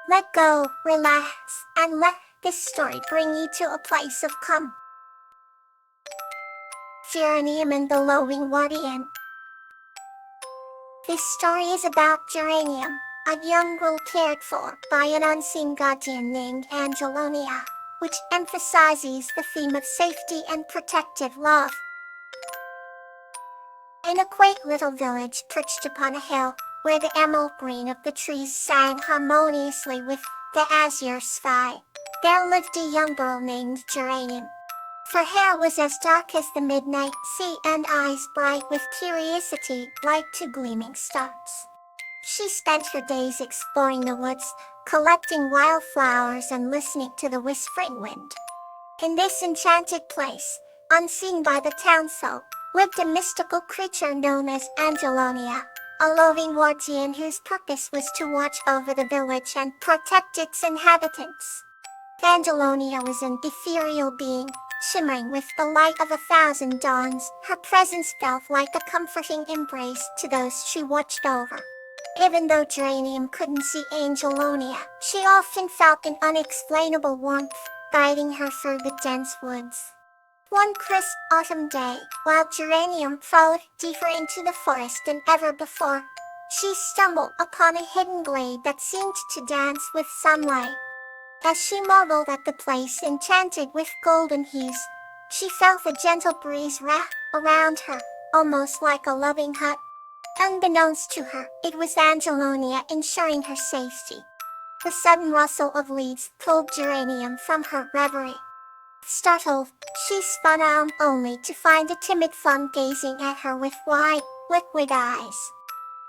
Let go, relax, and let this story bring you to a place of calm. Geranium and the Loving Guardian. This story is about Geranium, a young girl cared for by an unseen guardian named Angelonia, which emphasizes the theme of safety and protective love. In a quaint little village perched upon a hill, where the emerald green of the trees sang harmoniously with the azure sky, there lived a young girl named Geranium. Her hair was as dark as the midnight sea and eyes bright with curiosity like two gleaming stars. She spent her days exploring the woods, collecting wildflowers and listening to the whispering wind. In this enchanted place, unseen by the townsfolk, lived a mystical creature known as Angelonia, a loving guardian whose purpose was to watch over the village and protect its inhabitants. Angelonia was an ethereal being, shimmering with the light of 1,000 dawns. Her presence felt like a comforting embrace to those she watched over. Even though Geranium couldn't see Angelonia, she often felt an unexplainable warmth, guiding her through the dense woods. One crisp autumn day, while Geranium followed deeper into the forest than ever before, she stumbled upon a hidden glade that seemed to dance with sunlight. As she marveled at the place enchanted with golden hues, she felt a gentle breeze wrap around her, almost like a loving hug. Unbeknownst to her, it was Angelonia ensuring her safety. The sudden rustle of leaves pulled Geranium from her reverie. Startled, she spun around only to find a timid fawn gazing at her with wide, liquid eyes.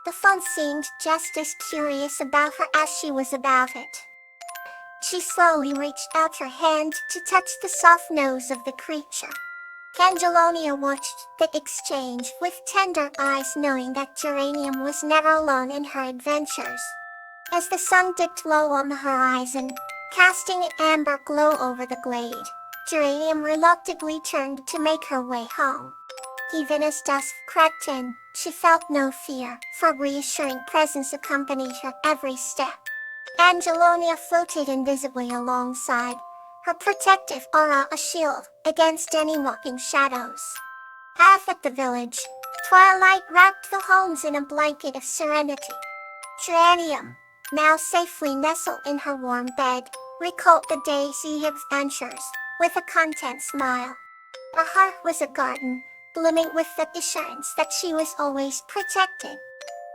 The fawn seemed just as curious about her as she was about it. She slowly reached out her hand to touch the soft nose of the creature. Angelonia watched the exchange with tender eyes, knowing that Geranium was never alone in her adventures. As the sun dipped low on the horizon, casting an amber glow over the glade, Geranium reluctantly turned to make her way home. Even as dusk crept in, she felt no fear, for reassuring presence accompanied her every step. Angelonia floated invisibly alongside, her protective aura a shield against any walking shadows. Half at the village, twilight wrapped the homes in a blanket of serenity. Geranium, now safely nestled in her warm bed, recalled the day's adventures with a content smile. Her heart was a garden, blooming with the assurance that she was always protected.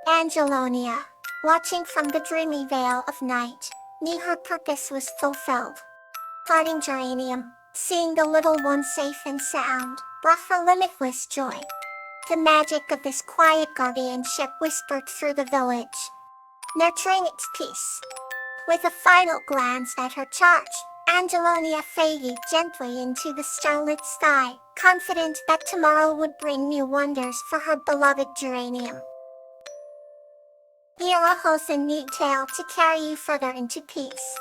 Angelonia, watching from the dreamy veil of night, knew her purpose was fulfilled. Guarding Geranium, seeing the little one safe and sound, brought her limitless joy. The magic of this quiet guardianship whispered through the village, nurturing its peace. With a final glance at her charge, Angelonia faded gently into the starlit sky, confident that tomorrow would bring new wonders for her beloved Geranium. Here holds a neat tale to carry you further into peace.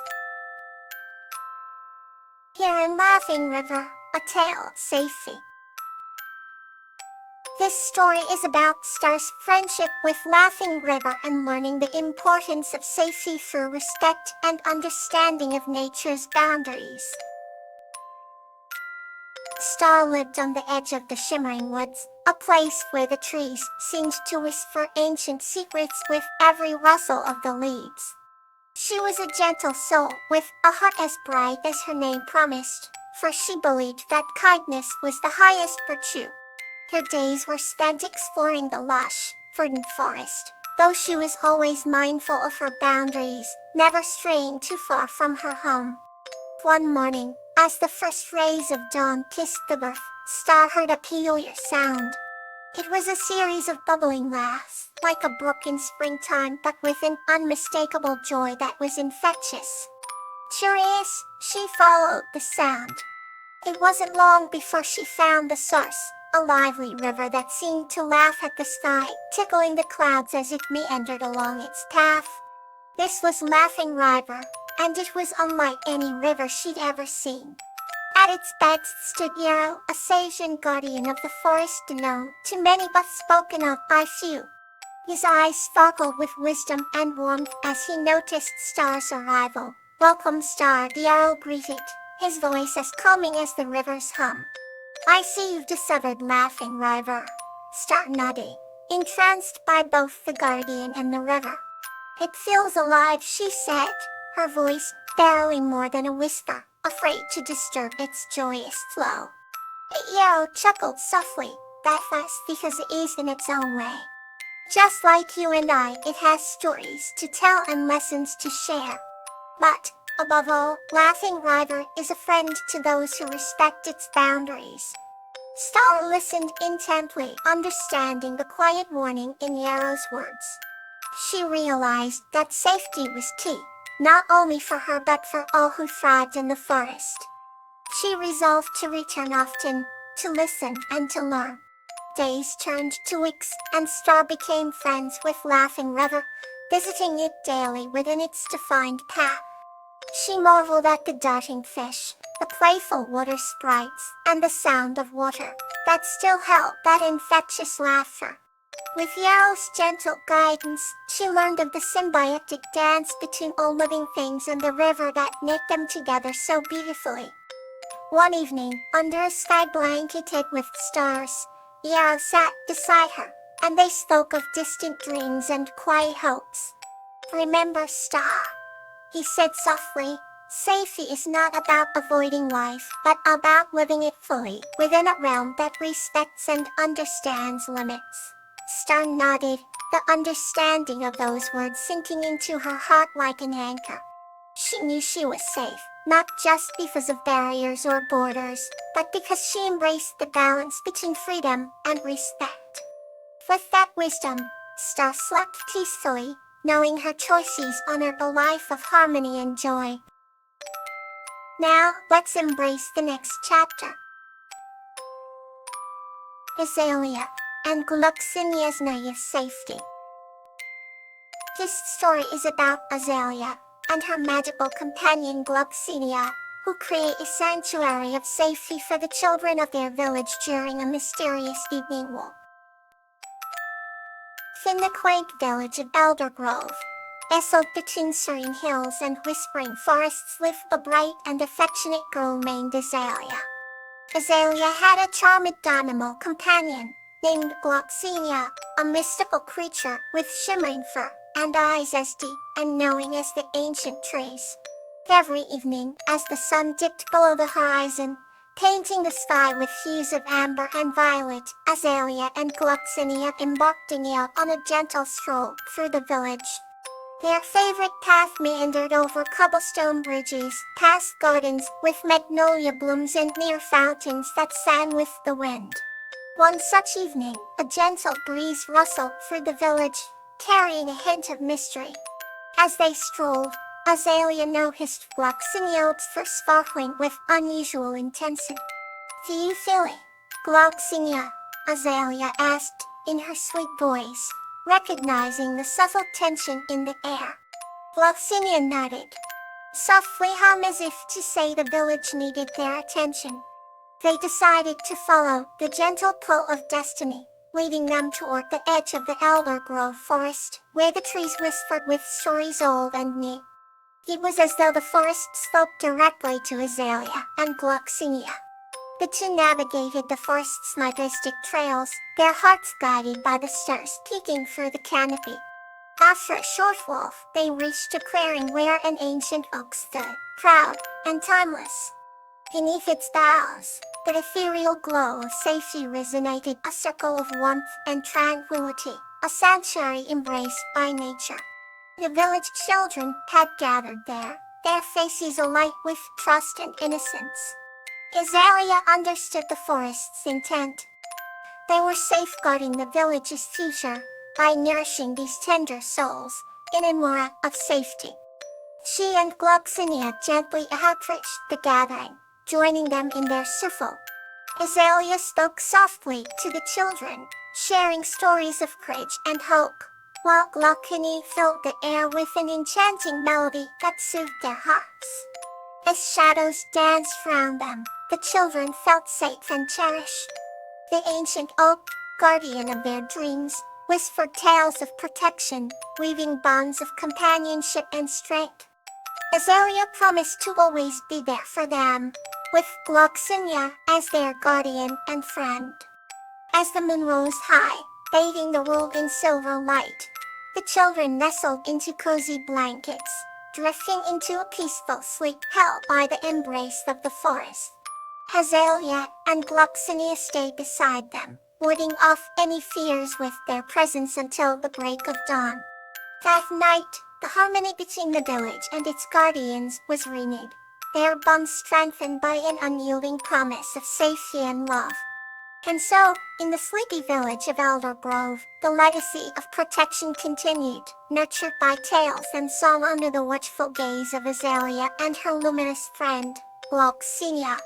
Here in Laughing River, a tale of safety. This story is about Star's friendship with Laughing River and learning the importance of safety through respect and understanding of nature's boundaries. Star lived on the edge of the shimmering woods, a place where the trees seemed to whisper ancient secrets with every rustle of the leaves. She was a gentle soul with a heart as bright as her name promised, for she believed that kindness was the highest virtue. Her days were spent exploring the lush, verdant forest, though she was always mindful of her boundaries, never straying too far from her home. One morning, as the first rays of dawn kissed the earth, Star heard a peculiar sound. It was a series of bubbling laughs, like a brook in springtime, but with an unmistakable joy that was infectious. Curious, she followed the sound. It wasn't long before she found the source, a lively river that seemed to laugh at the sky, tickling the clouds as it meandered along its path. This was Laughing River, and it was unlike any river she'd ever seen. At its beds stood Yarrow, a sage and guardian of the forest known to many but spoken of by few. His eyes sparkled with wisdom and warmth as he noticed Star's arrival. "Welcome, Star," the owl greeted, his voice as calming as the river's hum. "I see you've discovered Laughing River." Star nodded, entranced by both the guardian and the river. "It feels alive," she said, her voice barely more than a whisper, afraid to disturb its joyous flow. The arrow chuckled softly, "That fast because it is in its own way. Just like you and I, it has stories to tell and lessons to share. But, above all, Laughing River is a friend to those who respect its boundaries." Star listened intently, understanding the quiet warning in the arrow's words. She realized that safety was key, not only for her but for all who thrived in the forest. She resolved to return often, to listen and to learn. Days turned to weeks, and Star became friends with Laughing River, visiting it daily within its defined path. She marveled at the darting fish, the playful water sprites, and the sound of water that still held that infectious laughter. With Yarrow's gentle guidance, she learned of the symbiotic dance between all living things and the river that knit them together so beautifully. One evening, under a sky blanketed with stars, Yarrow sat beside her, and they spoke of distant dreams and quiet hopes. "Remember, Star," he said softly, "safety is not about avoiding life, but about living it fully, within a realm that respects and understands limits." Star nodded, the understanding of those words sinking into her heart like an anchor. She knew she was safe, not just because of barriers or borders, but because she embraced the balance between freedom and respect. With that wisdom, Star slept peacefully, knowing her choices honored a life of harmony and joy. Now, let's embrace the next chapter. Azalea and Gloxinia's safety. This story is about Azalea and her magical companion Gloxinia, who create a sanctuary of safety for the children of their village during a mysterious evening walk. In the quaint village of Eldergrove, nestled between serene hills and whispering forests, lived a bright and affectionate girl named Azalea. Azalea had a charming animal companion named Gloxinia, a mystical creature with shimmering fur and eyes as deep and knowing as the ancient trees. Every evening, as the sun dipped below the horizon, painting the sky with hues of amber and violet, Azalea and Gloxinia embarked anew on a gentle stroll through the village. Their favorite path meandered over cobblestone bridges, past gardens with magnolia blooms and near fountains that sang with the wind. One such evening, a gentle breeze rustled through the village, carrying a hint of mystery. As they strolled, Azalea noticed Gloxinia's fur sparkling with unusual intensity. "Do you feel it, Gloxinia?" Azalea asked, in her sweet voice, recognizing the subtle tension in the air. Gloxinia nodded, softly hum as if to say the village needed their attention. They decided to follow the gentle pull of destiny, leading them toward the edge of the Eldergrove forest, where the trees whispered with stories old and new. It was as though the forest spoke directly to Azalea and Gloxinia. The two navigated the forest's majestic trails, their hearts guided by the stars peeking through the canopy. After a short walk, they reached a clearing where an ancient oak stood, proud and timeless. Beneath its boughs, the ethereal glow of safety resonated, a circle of warmth and tranquility, a sanctuary embraced by nature. The village children had gathered there, their faces alight with trust and innocence. Azalea understood the forest's intent. They were safeguarding the village's future by nourishing these tender souls in an aura of safety. She and Gloxinia gently approached the gathering, joining them in their circle. Azalea spoke softly to the children, sharing stories of courage and hope, while Gloxinia filled the air with an enchanting melody that soothed their hearts. As shadows danced around them, the children felt safe and cherished. The ancient oak, guardian of their dreams, whispered tales of protection, weaving bonds of companionship and strength. Azalea promised to always be there for them, with Gloxinia as their guardian and friend. As the moon rose high, bathing the world in silver light, the children nestled into cozy blankets, drifting into a peaceful sleep held by the embrace of the forest. Azalea and Gloxinia stayed beside them, warding off any fears with their presence until the break of dawn. That night, the harmony between the village and its guardians was renewed, their bonds strengthened by an unyielding promise of safety and love. And so, in the sleepy village of Elder Grove, the legacy of protection continued, nurtured by tales and song under the watchful gaze of Azalea and her luminous friend, Gloxinia.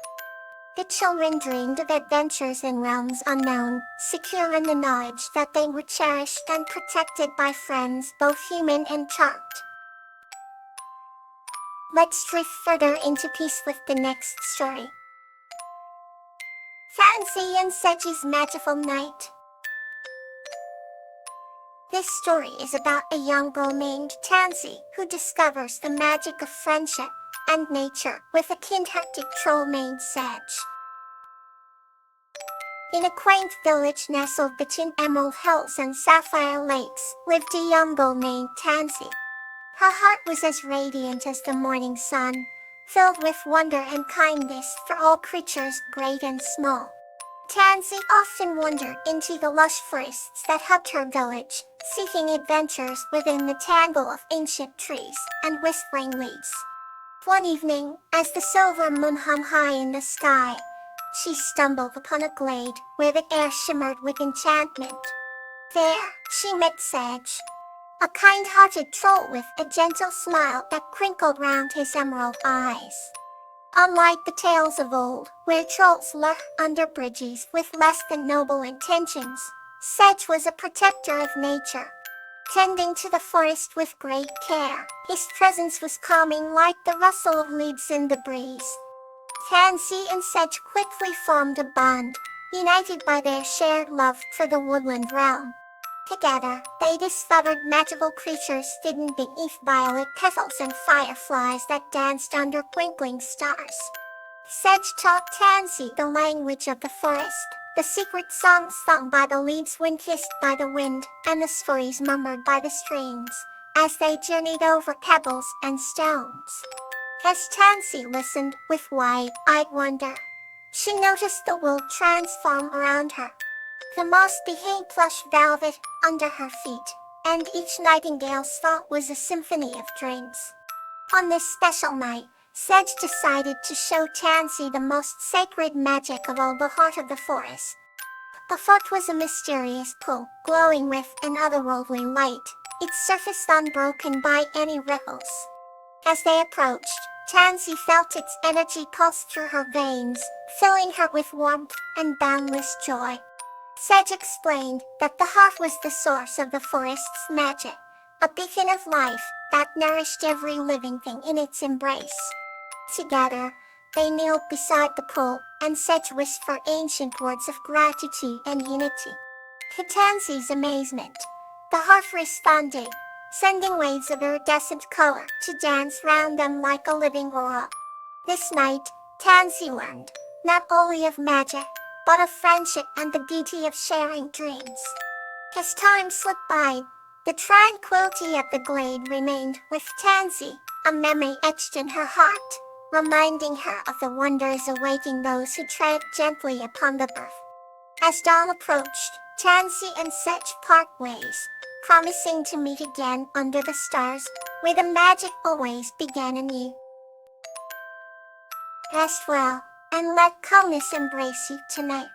The children dreamed of adventures in realms unknown, secure in the knowledge that they were cherished and protected by friends both human and charmed. Let's drift further into peace with the next story. Tansy and Sedge's Magical Night. This story is about a young girl named Tansy who discovers the magic of friendship and nature with a kind-hearted troll named Sedge. In a quaint village nestled between Emerald Hills and Sapphire Lakes lived a young girl named Tansy. Her heart was as radiant as the morning sun, filled with wonder and kindness for all creatures great and small. Tansy often wandered into the lush forests that hugged her village, seeking adventures within the tangle of ancient trees and whispering leaves. One evening, as the silver moon hung high in the sky, she stumbled upon a glade where the air shimmered with enchantment. There, she met Sedge, a kind-hearted troll with a gentle smile that crinkled round his emerald eyes. Unlike the tales of old, where trolls lurk under bridges with less than noble intentions, Sedge was a protector of nature. Tending to the forest with great care, his presence was calming like the rustle of leaves in the breeze. Tansy and Sedge quickly formed a bond, united by their shared love for the woodland realm. Together, they discovered magical creatures hidden beneath violet petals and fireflies that danced under twinkling stars. Sedge taught Tansy the language of the forest, the secret songs sung by the leaves when kissed by the wind, and the stories murmured by the streams, as they journeyed over pebbles and stones. As Tansy listened with wide-eyed wonder, she noticed the world transform around her. The moss became plush velvet under her feet, and each nightingale's thought was a symphony of dreams. On this special night, Sedge decided to show Tansy the most sacred magic of all, the heart of the forest. The thought was a mysterious pool, glowing with an otherworldly light, its surface unbroken by any ripples. As they approached, Tansy felt its energy pulse through her veins, filling her with warmth and boundless joy. Sedge explained that the heart was the source of the forest's magic, a beacon of life that nourished every living thing in its embrace. Together, they kneeled beside the pool, and Sedge whispered ancient words of gratitude and unity. To Tansy's amazement, the heart responded, sending waves of iridescent color to dance round them like a living aura. This night, Tansy learned not only of magic, but of friendship and the beauty of sharing dreams. As time slipped by, the tranquility of the glade remained with Tansy, a memory etched in her heart, reminding her of the wonders awaiting those who tread gently upon the earth. As dawn approached, Tansy and Sedge part ways, promising to meet again under the stars, where the magic always began anew. Rest well, and let calmness embrace you tonight.